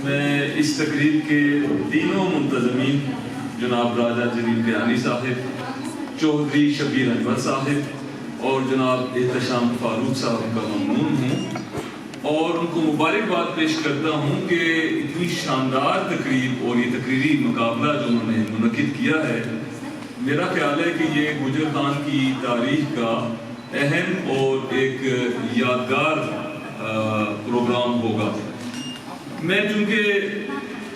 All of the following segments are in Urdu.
میں اس تقریب کے تینوں منتظمین جناب راجہ جلیل بیانی صاحب، چودھری شبیر انور صاحب اور جناب احتشام فاروق صاحب کا ممنون ہوں اور ان کو مبارکباد پیش کرتا ہوں کہ اتنی شاندار تقریب اور یہ تقریری مقابلہ جو انہوں نے منعقد کیا ہے، میرا خیال ہے کہ یہ گجر خان کی تاریخ کا اہم اور ایک یادگار پروگرام ہوگا۔ میں چونکہ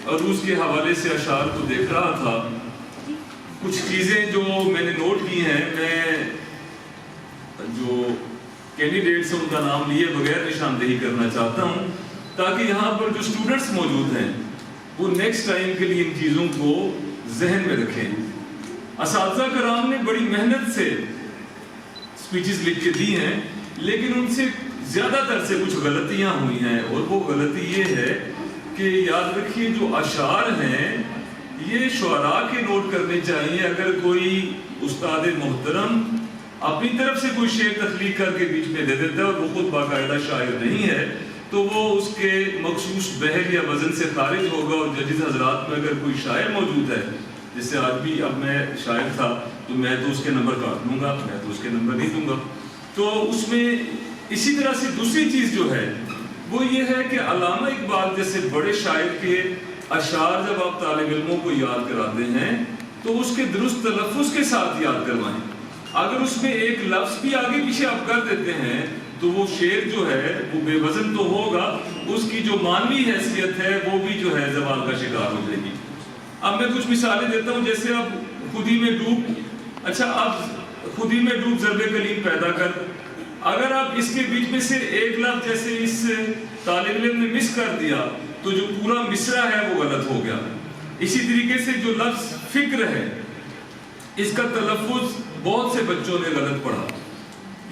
عروض کے حوالے سے اشعار کو دیکھ رہا تھا، کچھ چیزیں جو میں نے نوٹ کی ہیں، میں جو کینڈیڈیٹس ان کا نام لیے بغیر نشاندہی کرنا چاہتا ہوں تاکہ یہاں پر جو اسٹوڈنٹس موجود ہیں وہ نیکسٹ ٹائم کے لیے ان چیزوں کو ذہن میں رکھیں۔ اساتذہ کرام نے بڑی محنت سے اسپیچز لکھ کے دی ہیں، لیکن ان سے زیادہ تر سے کچھ غلطیاں ہوئی ہیں، اور وہ غلطی یہ ہے کہ یاد رکھیے جو اشعار ہیں یہ شعراء کے نوٹ کرنے چاہیے۔ اگر کوئی استاد محترم اپنی طرف سے کوئی شعر تخلیق کر کے بیچ میں دے دیتا ہے اور وہ خود باقاعدہ شاعر نہیں ہے تو وہ اس کے مخصوص بحر یا وزن سے خارج ہوگا، اور ججز حضرات میں اگر کوئی شاعر موجود ہے، جیسے آج بھی اب میں شاعر تھا تو میں تو اس کے نمبر کاٹ لوں گا، میں تو اس کے نمبر نہیں دوں گا۔ تو اس میں اسی طرح سے دوسری چیز جو ہے وہ یہ ہے کہ علامہ اقبال جیسے بڑے شاعر کے اشعار جب آپ طالب علموں کو یاد کراتے ہیں تو اس کے درست تلفظ کے ساتھ یاد کروائیں۔ اگر اس میں ایک لفظ بھی آگے پیچھے آپ کر دیتے ہیں تو وہ شعر جو ہے وہ بے وزن تو ہوگا، اس کی جو معنوی حیثیت ہے وہ بھی جو ہے زوال کا شکار ہو جائے گی۔ اب میں کچھ مثالیں دیتا ہوں، جیسے اب خودی میں ڈوب، اچھا اب خودی میں ڈوب ضرب کلیم پیدا کر، اگر آپ اس کے بیچ میں سے ایک لفظ جیسے اس طالب علم نے مس کر دیا تو جو پورا مصرع ہے وہ غلط ہو گیا۔ اسی طریقے سے جو لفظ فکر ہے، اس کا تلفظ بہت سے بچوں نے غلط پڑھا۔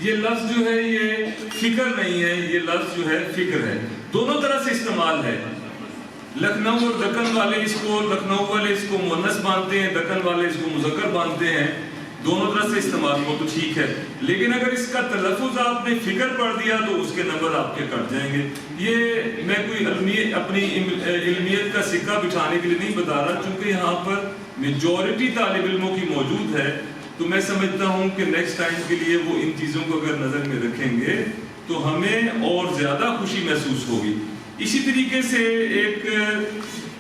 یہ لفظ جو ہے یہ فکر نہیں ہے، یہ لفظ جو ہے فکر ہے، دونوں طرح سے استعمال ہے۔ لکھنؤ اور دکن والے اس کو، لکھنؤ والے اس کو مؤنث مانتے ہیں، دکن والے اس کو مذکر مانتے ہیں، دونوں طرح سے استعمال ہو تو ٹھیک ہے، لیکن اگر اس کا تلفظ آپ نے فکر پڑھ دیا تو اس کے نمبر آپ کے کٹ جائیں گے۔ یہ میں کوئی اپنی علمیت کا سکہ بٹھانے کے لیے نہیں بتا رہا، چونکہ یہاں پر میجورٹی طالب علموں کی موجود ہے، تو میں سمجھتا ہوں کہ نیکسٹ ٹائم کے لیے وہ ان چیزوں کو اگر نظر میں رکھیں گے تو ہمیں اور زیادہ خوشی محسوس ہوگی۔ اسی طریقے سے ایک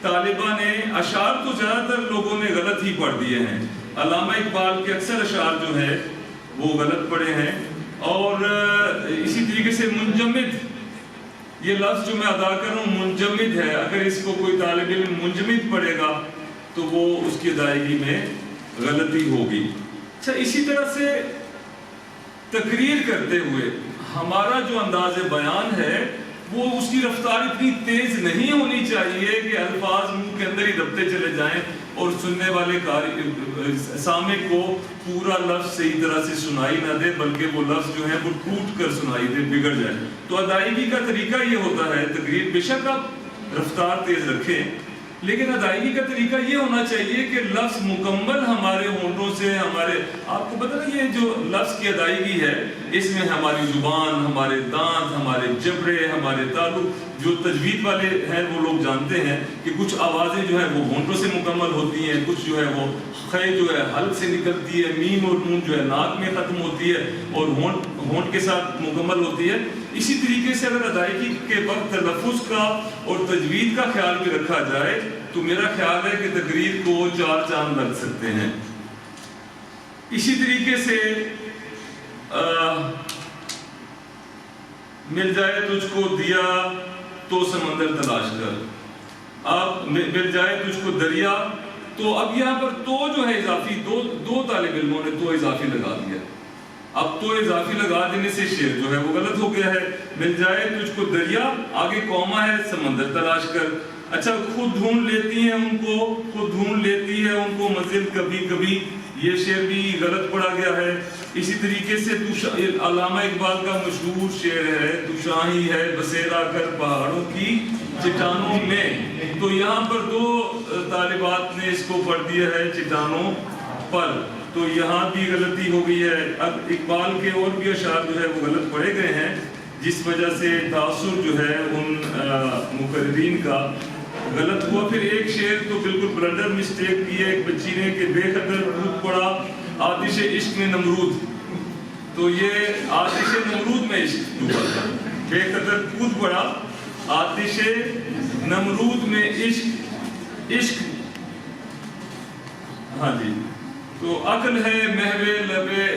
طالبہ نے اشعار تو زیادہ تر لوگوں نے غلط ہی پڑھ دیے ہیں، علامہ اقبال کے اکثر اشعار جو ہے وہ غلط پڑھے ہیں، اور اسی طریقے سے منجمد، یہ لفظ جو میں ادا کر رہا ہوں منجمد ہے، اگر اس کو کوئی طالب علم منجمد پڑھے گا تو وہ اس کی ادائیگی میں غلطی ہوگی۔ اچھا، اسی طرح سے تقریر کرتے ہوئے ہمارا جو انداز بیان ہے وہ اس کی رفتار اتنی تیز نہیں ہونی چاہیے کہ الفاظ منہ کے اندر ہی دبتے چلے جائیں اور سننے والے سامع کو پورا لفظ صحیح طرح سے سنائی نہ دے، بلکہ وہ لفظ جو ہے وہ ٹوٹ کر سنائی دے، بگڑ جائے۔ تو ادائیگی کا طریقہ یہ ہوتا ہے، تقریر بے شک آپ رفتار تیز رکھیں، لیکن ادائیگی کا طریقہ یہ ہونا چاہیے کہ لفظ مکمل ہمارے ہونٹوں سے، ہمارے، آپ کو پتہ ہے یہ جو لفظ کی ادائیگی ہے اس میں ہماری زبان، ہمارے دانت، ہمارے جبڑے، ہمارے تعلق، جو تجوید والے ہیں وہ لوگ جانتے ہیں کہ کچھ آوازیں جو ہیں وہ ہونٹوں سے مکمل ہوتی ہیں، کچھ جو ہے وہ خے جو ہے حلق سے نکلتی ہے، میم اور نون جو ہے ناک میں ختم ہوتی ہے اور ہونٹ کے ساتھ مکمل ہوتی ہے۔ اسی طریقے سے اگر ادائیگی کے وقت تلفظ کا اور تجوید کا خیال بھی رکھا جائے تو میرا خیال ہے کہ تقریر کو 4 چاند لگ سکتے ہیں۔ اسی طریقے سے مل جائے تجھ کو دیا تو سمندر تلاش کر، اب مل جائے تجھ کو دریا، تو اب یہاں پر تو جو ہے اضافی، دو طالب علموں نے تو اضافی لگا دیا، اب تو اضافی لگا دینے سے شعر جو ہے وہ غلط ہو گیا ہے۔ مل جائے تجھ کو دریا، آگے کوما ہے سمندر تلاش کر، اچھا خود ڈھونڈ لیتی ہیں ان کو، خود ڈھونڈ لیتی ہے ان کو منزل کبھی کبھی، یہ شعر بھی غلط پڑھا گیا ہے۔ اسی طریقے سے علامہ اقبال کا مشہور شعر ہے، تو شاہی ہے بسیرا کر پہاڑوں کی چٹانوں میں، تو یہاں پر 2 طالبات نے اس کو پڑھ دیا ہے چٹانوں پر، تو یہاں بھی غلطی ہو گئی ہے۔ اب اقبال کے اور بھی اشعار جو ہے وہ غلط پڑھے گئے ہیں، جس وجہ سے تاثر جو ہے ان مقررین کا غلط ہوا. پھر ایک شعر تو بالکل بلنڈر مسٹیک کی ہے ایک بچی نے کہ بے قدر کود پڑا آتش عشق میں نمرود. تو یہ آتش نمرود میں عشق ڈوبا تھا. بے قدر کود پڑا آتش نمرود میں عشق. ہاں جی. تو عقل ہے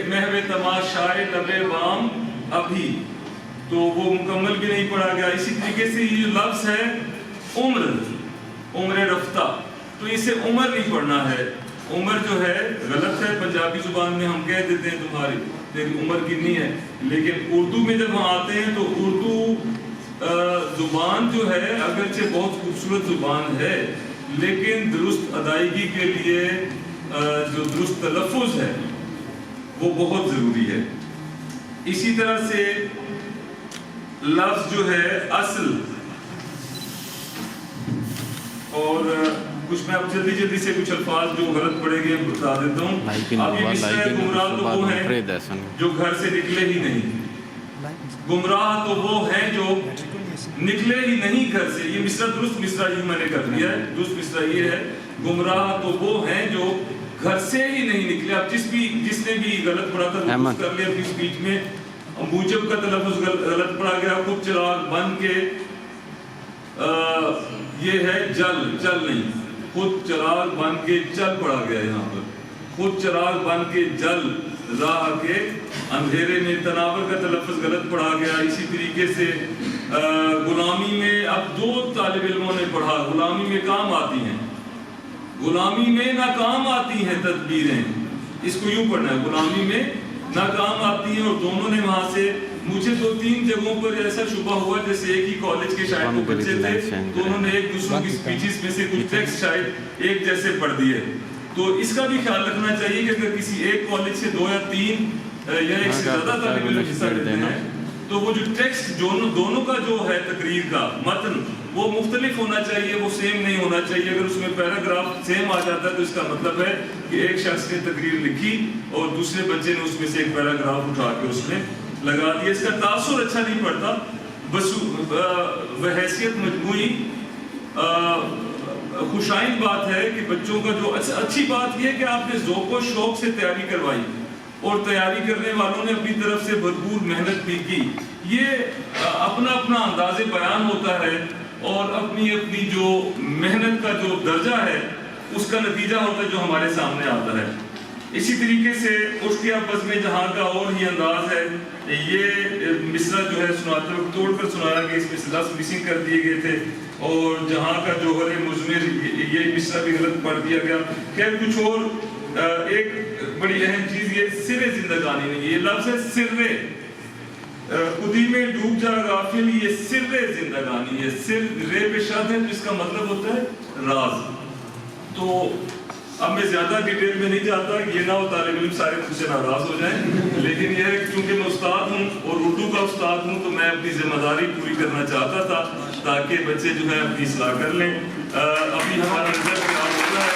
محو تماشائے لبے بام ابھی. تو وہ مکمل بھی نہیں پڑھا گیا. اسی طریقے سے یہ لفظ ہے عمر رفتہ. تو اسے عمر نہیں پڑھنا ہے. عمر جو ہے غلط ہے. پنجابی زبان میں ہم کہہ دیتے ہیں تمہاری تیری عمر کتنی ہے, لیکن اردو میں جب ہم آتے ہیں تو اردو زبان جو ہے اگرچہ بہت خوبصورت زبان ہے, لیکن درست ادائیگی کے لیے جو درست تلفظ ہے وہ بہت ضروری ہے. اسی طرح سے لفظ جو ہے اصل, اور کچھ میں اب جلدی سے کچھ الفاظ جو غلط پڑے گئے بتا دیتا ہوں. اب یہ مصرع ہے گمراہ تو وہ ہیں جو گھر سے نکلے ہی نہیں. گمراہ تو وہ ہیں جو نکلے ہی نہیں گھر سے. یہ مصرع درست مصرع یوں میں نے کر دیا ہے. درست مصرع یہ ہے گمراہ تو وہ ہیں جو گھر سے ہی نہیں نکلے. اب جس نے بھی غلط پڑھا تھا وہ کر لیا اپنی اسپیچ میں. موجب کا تلفظ غلط پڑھا گیا. خود چراغ بن کے یہ ہے چل نہیں, خود چراغ بن کے چل پڑا گیا یہاں پر. خود چراغ بن کے جل راہ کے اندھیرے میں. تناور کا تلفظ غلط پڑھا گیا. اسی طریقے سے غلامی میں اب 2 طالب علموں نے پڑھا غلامی میں کام آتی ہیں, غلامی میں ناکام آتی ہیں تدبیریں. اس کو یوں پڑھنا ہے غلامی میں ناکام آتی ہیں. اور دونوں نے وہاں سے مجھے 2-3 جگہوں پر ایسا شبہ ہوا جیسے ایک ہی کالج کے شاید وہ بچے تھے تو انہوں نے ایک دوسروں کی سپیچز میں سے کچھ ٹیکسٹ شاید ایک جیسے پڑھ دیے. تو اس کا بھی خیال رکھنا چاہیے کہ اگر کسی ایک کالج سے 2 یا 3 یا ایک سے زیادہ طالب علم حصہ لیتے ہیں تو وہ جو ٹیکسٹ دونوں کا جو ہے تقریر کا متن وہ مختلف ہونا چاہیے, وہ سیم نہیں ہونا چاہیے. اگر اس میں پیراگراف سیم آ جاتا ہے تو اس کا مطلب ہے کہ ایک شخص نے تقریر لکھی اور دوسرے بچے نے اس میں سے ایک پیراگراف اٹھا کے اس میں لگا دیا. اس کا تاثر اچھا نہیں پڑتا. بس بحیثیت مجموعی خوشائند بات ہے کہ بچوں کا جو اچھی بات یہ ہے کہ آپ نے ذوق و شوق سے تیاری کروائی اور تیاری کرنے والوں نے اپنی طرف سے بھرپور محنت بھی کی. یہ اپنا انداز بیان ہوتا ہے اور اپنی جو محنت کا جو درجہ ہے اس کا نتیجہ ہوتا ہے جو ہمارے سامنے آتا ہے. اسی طریقے سے اشتیا بزم جہاں کا اور ہی انداز ہے. یہ مصرع جو ہے سناتے وقت توڑ کر سنایا گیا, اس میں سے 10 مسنگ کر دیے گئے تھے. اور جہاں کا جوہر مضمر یہ مصرع بھی غلط پڑھ دیا گیا. خیر کچھ اور ایک بڑی اہم چیز یہ سر زندگانی نہیں, یہ لفظ ہے سر خودی میں ڈوب جا غافل. یہ سر زندگانی ہے, سر رے پہ شاد ہے تو اس کا مطلب ہوتا ہے راز. تو اب میں زیادہ ڈیٹیل میں نہیں جاتا, یہ نہ ہو طالب علم سارے مجھ سے ناراض ہو جائیں, لیکن یہ ہے کہ چونکہ میں استاد ہوں اور اردو کا استاد ہوں تو میں اپنی ذمہ داری پوری کرنا چاہتا تھا تاکہ بچے جو ہے اپنی اصلاح کر لیں. ابھی ہمارا رزلٹ خراب ہوتا ہے.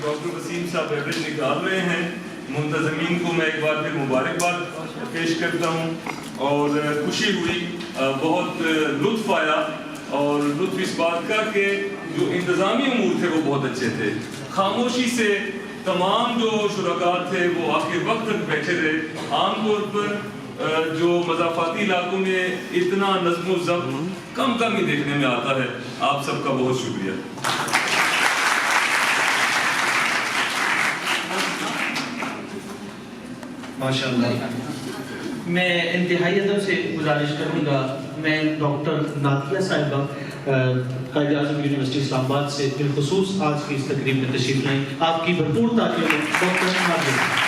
ڈاکٹر وسیم صاحب ایوریج نکال رہے ہیں. منتظمین کو میں ایک بار پھر مبارکباد پیش کرتا ہوں اور خوشی ہوئی, بہت لطف آیا. اور لطف اس بات کا کہ جو انتظامی امور تھے وہ بہت اچھے تھے. خاموشی سے تمام جو شرکاء تھے وہ آخر وقت تک بیٹھے رہے. عام طور پر جو مضافاتی علاقوں میں اتنا نظم و ضبط کم ہی دیکھنے میں آتا ہے. آپ سب کا بہت شکریہ. ماشاءاللہ. میں انتہائی ادب سے گزارش کروں گا, میں ڈاکٹر نادیہ صاحبہ قائد اعظم یونیورسٹی اسلام آباد سے بالخصوص آج کی اس تقریب میں تشریف لائیں. آپ کی بھرپور تعریف ڈاکٹر نادیہ.